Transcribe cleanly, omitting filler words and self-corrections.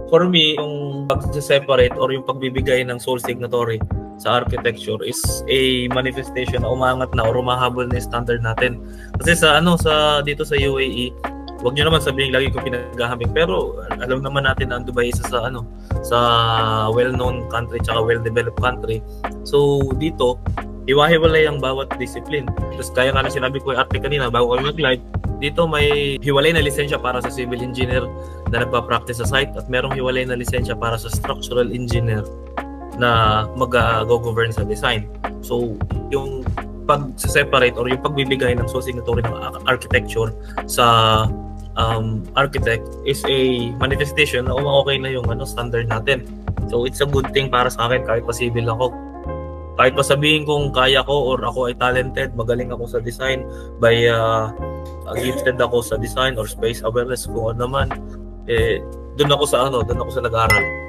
For me, yung pag-separate or yung pagbibigay ng sole signatory sa architecture is a manifestation na umangat na or umahabol na yung standard natin. Kasi sa dito sa UAE, wag niyo naman sabihin lagi ko pinaghahamig, pero alam naman natin na ang Dubai isa sa well-known country tsaka well-developed country. So dito, hiwa-hiwalay ang bawat discipline. Tapos kaya nga na sinabi ko yung arte kanina bago kami mag-live, dito may hiwalay na lisensya para sa civil engineer na nagpa-practice sa site at merong hiwalay na lisensya para sa structural engineer na mag-go-govern sa design. So, yung pag-separate or yung pagbibigay ng sole signatory ng architecture sa architect is a manifestation na okay na yung standard natin. So, it's a good thing para sa akin kahit pa civil ako. Kahit pa sabihin kong kaya ko or ako ay talented, magaling ako sa design, by gifted ako sa design or space awareness, kung ano naman, doon ako sa nag-aral.